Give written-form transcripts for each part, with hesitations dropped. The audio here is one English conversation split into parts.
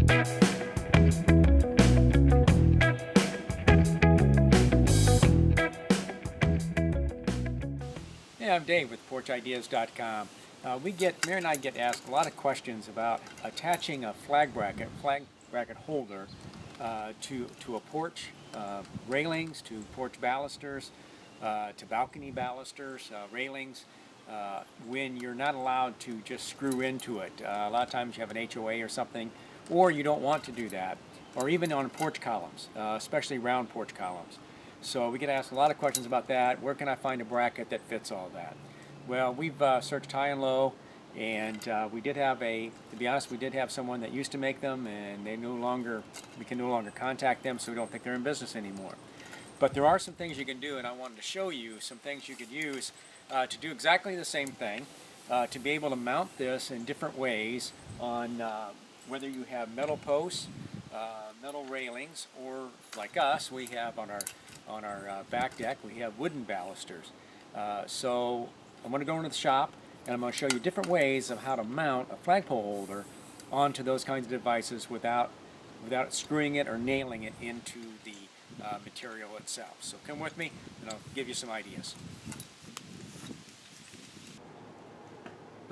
Hey, I'm Dave with PorchIdeas.com. Mary and I get asked a lot of questions about attaching a flag bracket holder to a porch, railings, to porch balusters, to balcony balusters, railings, when you're not allowed to just screw into it. A lot of times you have an HOA or something, or you don't want to do that, or even on porch columns, especially round porch columns. So we get asked a lot of questions about that. Where can I find a bracket that fits all that? Well, we've searched high and low, and we did have to be honest, we did have someone that used to make them, and we can no longer contact them, so we don't think they're in business anymore. But there are some things you can do, and I wanted to show you some things you could use to do exactly the same thing, to be able to mount this in different ways on whether you have metal posts, metal railings, or like us, we have on our back deck, we have wooden balusters. So I'm going to go into the shop, and I'm going to show you different ways of how to mount a flagpole holder onto those kinds of devices without screwing it or nailing it into the material itself. So come with me, and I'll give you some ideas.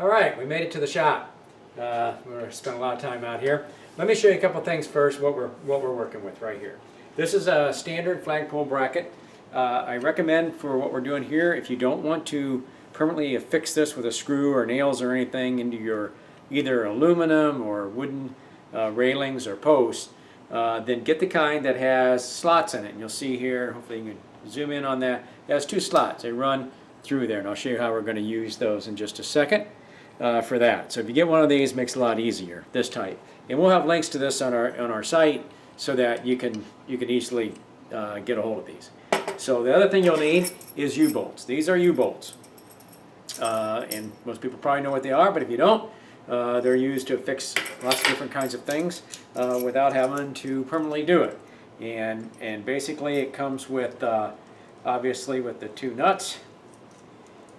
All right, we made it to the shop. We're going to spend a lot of time out here. Let me show you a couple things first, what we're working with right here. This is a standard flagpole bracket. I recommend for what we're doing here, if you don't want to permanently affix this with a screw or nails or anything into your either aluminum or wooden railings or posts, then get the kind that has slots in it. And you'll see here, hopefully you can zoom in on that. It has two slots. They run through there, and I'll show you how we're going to use those in just a second for that. So if you get one of these, it makes it a lot easier, this type. And we'll have links to this on our site so that you can easily get a hold of these. So the other thing you'll need is U-bolts. These are U-bolts. And most people probably know what they are, but if you don't, they're used to fix lots of different kinds of things without having to permanently do it. And basically it comes with, obviously with the two nuts.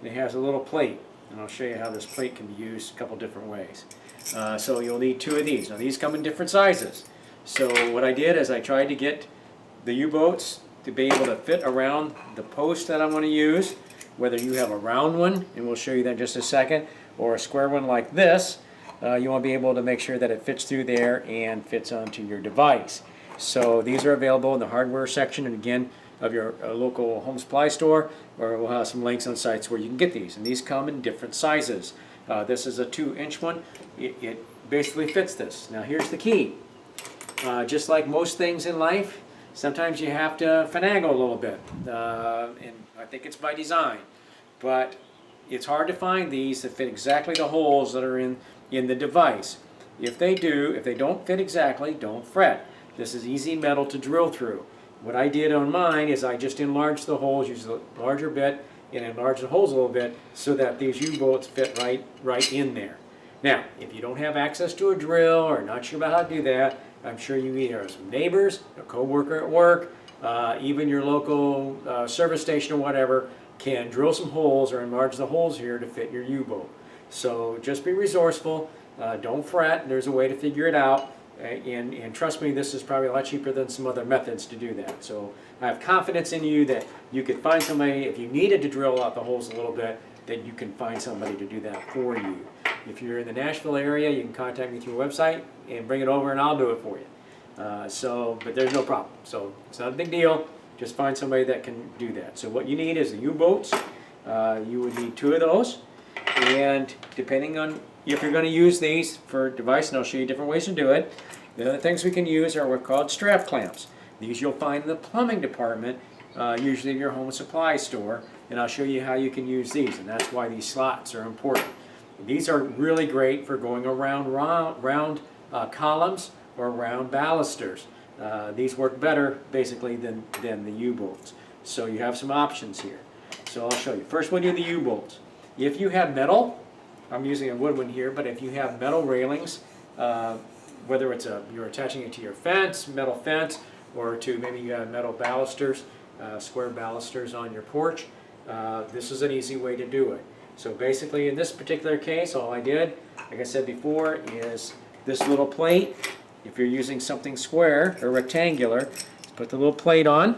It has a little plate, and I'll show you how this plate can be used a couple different ways. So you'll need two of these. Now these come in different sizes. So what I did is I tried to get the U-bolts to be able to fit around the post that I'm going to use, whether you have a round one, and we'll show you that in just a second, or a square one like this. You want to be able to make sure that it fits through there and fits onto your device. So these are available in the hardware section, and again, of your local home supply store, or we'll have some links on sites where you can get these. And these come in different sizes. This is a 2-inch one. It basically fits this. Now here's the key. Just like most things in life, sometimes you have to finagle a little bit, and I think it's by design. But it's hard to find these that fit exactly the holes that are in the device. If they don't fit exactly, don't fret. This is easy metal to drill through. What I did on mine is I just enlarged the holes, used a larger bit, and enlarged the holes a little bit so that these U-bolts fit right in there. Now, if you don't have access to a drill or not sure about how to do that, I'm sure you either have some neighbors, a co-worker at work, even your local service station or whatever can drill some holes or enlarge the holes here to fit your U-bolt. So just be resourceful, don't fret, there's a way to figure it out, and trust me, this is probably a lot cheaper than some other methods to do that. So I have confidence in you that you could find somebody, if you needed to drill out the holes a little bit, that you can find somebody to do that for you. If you're in the Nashville area, you can contact me through a website and bring it over and I'll do it for you. But there's no problem. So it's not a big deal. Just find somebody that can do that. So what you need is the U-bolts. You would need 2 of those. And depending on if you're going to use these for a device, and I'll show you different ways to do it, the other things we can use are what's called strap clamps. These you'll find in the plumbing department, usually in your home supply store, and I'll show you how you can use these, and that's why these slots are important. These are really great for going around round columns or round balusters. These work better basically than the U-bolts. So you have some options here. So I'll show you. First we'll do the U-bolts. If you have metal, I'm using a wood one here, but if you have metal railings, whether it's you're attaching it to your fence, metal fence, or to maybe you have metal balusters, square balusters on your porch, this is an easy way to do it. So basically in this particular case, all I did, like I said before, is this little plate If you're using something square or rectangular, put the little plate on,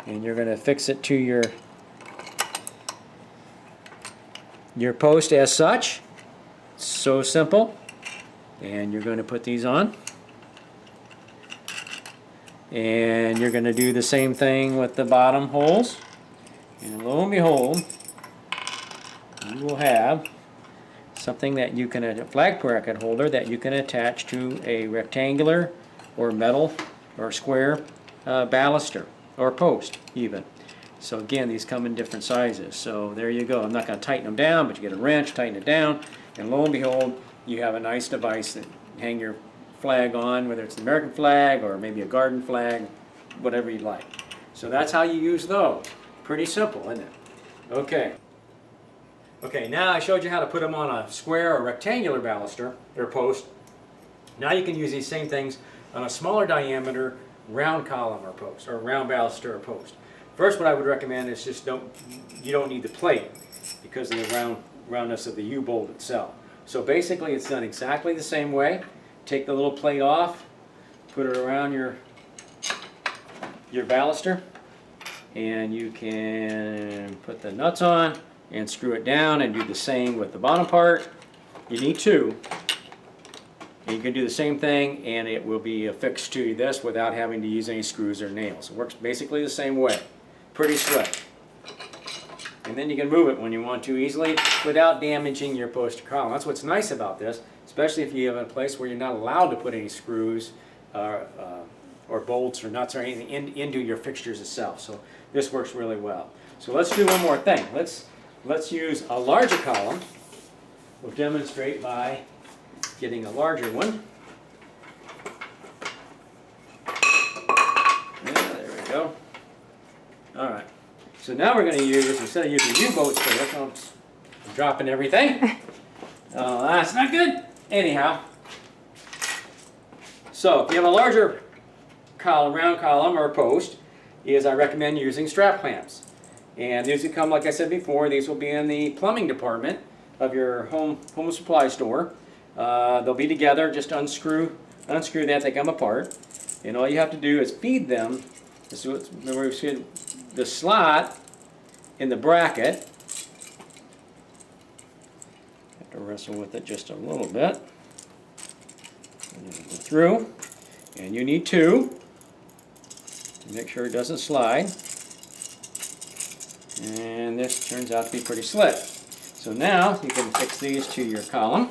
and you're going to fix it to your post as such. So simple. And you're going to put these on. And you're going to do the same thing with the bottom holes. And lo and behold, you will have something that you can, a flag bracket holder that you can attach to a rectangular or metal or square baluster or post even. So again, these come in different sizes. So there you go. I'm not going to tighten them down, but you get a wrench, tighten it down, and lo and behold, you have a nice device that you hang your flag on, whether it's the American flag or maybe a garden flag, whatever you like. So that's how you use those. Pretty simple, isn't it? Okay. Okay, now I showed you how to put them on a square or rectangular baluster or post. Now you can use these same things on a smaller diameter round column or post, or round baluster or post. First, what I would recommend is just you don't need the plate because of the roundness of the U-bolt itself. So basically it's done exactly the same way. Take the little plate off, put it around your baluster, and you can put the nuts on and screw it down and do the same with the bottom part. You need two. And you can do the same thing and it will be affixed to this without having to use any screws or nails. It works basically the same way. Pretty slick. And then you can move it when you want to easily without damaging your post or column. That's what's nice about this, especially if you have a place where you're not allowed to put any screws or bolts or nuts or anything into your fixtures itself. So this works really well. So let's do one more thing. Let's use a larger column. We'll demonstrate by getting a larger one. Yeah, there we go. All right. So now we're going to use, instead of using U-bolts for this, I'm dropping everything. Oh, that's not good. Anyhow. So if you have a larger column, round column or post, I recommend using strap clamps. And these will come, like I said before, these will be in the plumbing department of your home supply store. They'll be together. Just unscrew that. They come apart. And all you have to do is feed them. This is where we see the slot in the bracket. Have to wrestle with it just a little bit. And it'll go through. And you need two to make sure it doesn't slide. And this turns out to be pretty slick. So now you can fix these to your column.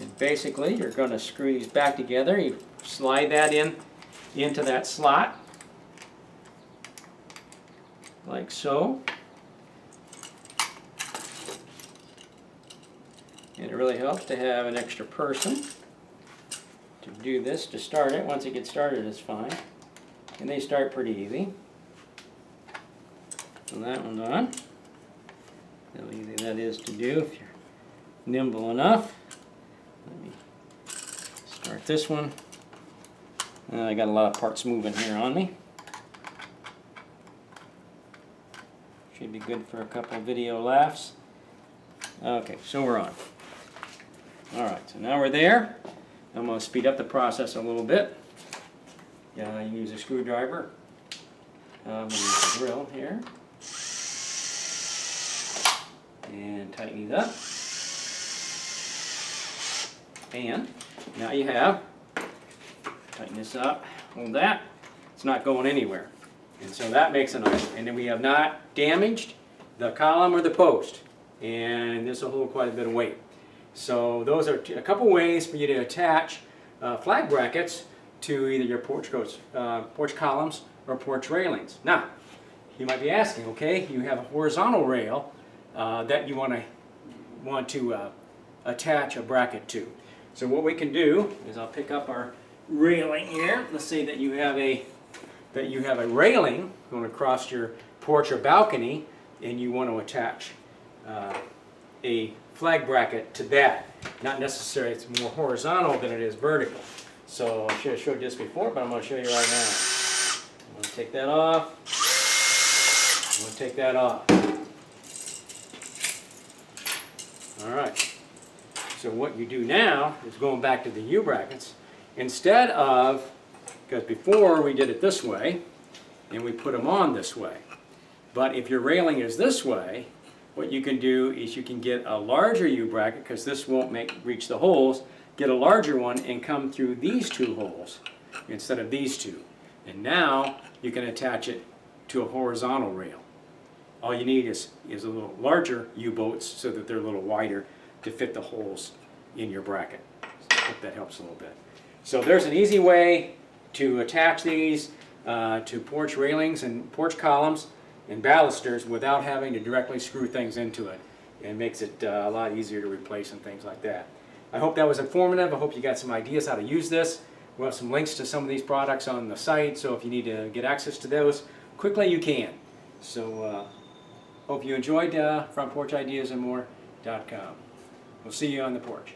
And basically you're going to screw these back together. You slide that into that slot. Like so. And it really helps to have an extra person to do this to start it. Once it gets started, it's fine. And they start pretty easy. So that one's on. How easy that is to do if you're nimble enough. Let me start this one. I got a lot of parts moving here on me. Should be good for a couple of video laughs. Okay, so we're on. Alright, so now we're there. I'm going to speed up the process a little bit. Yeah, you use a screwdriver. I'm going to use a drill here. And tighten these up. And now you have, tighten this up, hold that. It's not going anywhere. And so that makes it nice. And then we have not damaged the column or the post. And this will hold quite a bit of weight. So those are a couple ways for you to attach flag brackets to either your porch columns or porch railings. Now, you might be asking, okay, you have a horizontal rail that you want to attach a bracket to. So what we can do is I'll pick up our railing here. Let's say that you have a railing going across your porch or balcony, and you want to attach a flag bracket to that. Not necessarily, it's more horizontal than it is vertical. So I should have showed this before, but I'm going to show you right now. I'm going to take that off. I'm going to take that off. All right. So what you do now is going back to the U-brackets, instead of, because before we did it this way, and we put them on this way. But if your railing is this way, what you can do is you can get a larger U-bracket, because this won't reach the holes, get a larger one and come through these two holes instead of these two. And now you can attach it to a horizontal rail. All you need is a little larger U-boats so that they're a little wider to fit the holes in your bracket. I hope that helps a little bit. So there's an easy way to attach these to porch railings and porch columns and balusters without having to directly screw things into it. It makes it a lot easier to replace and things like that. I hope that was informative. I hope you got some ideas how to use this. We'll have some links to some of these products on the site, so if you need to get access to those quickly, you can. So hope you enjoyed frontporchideasandmore.com. We'll see you on the porch.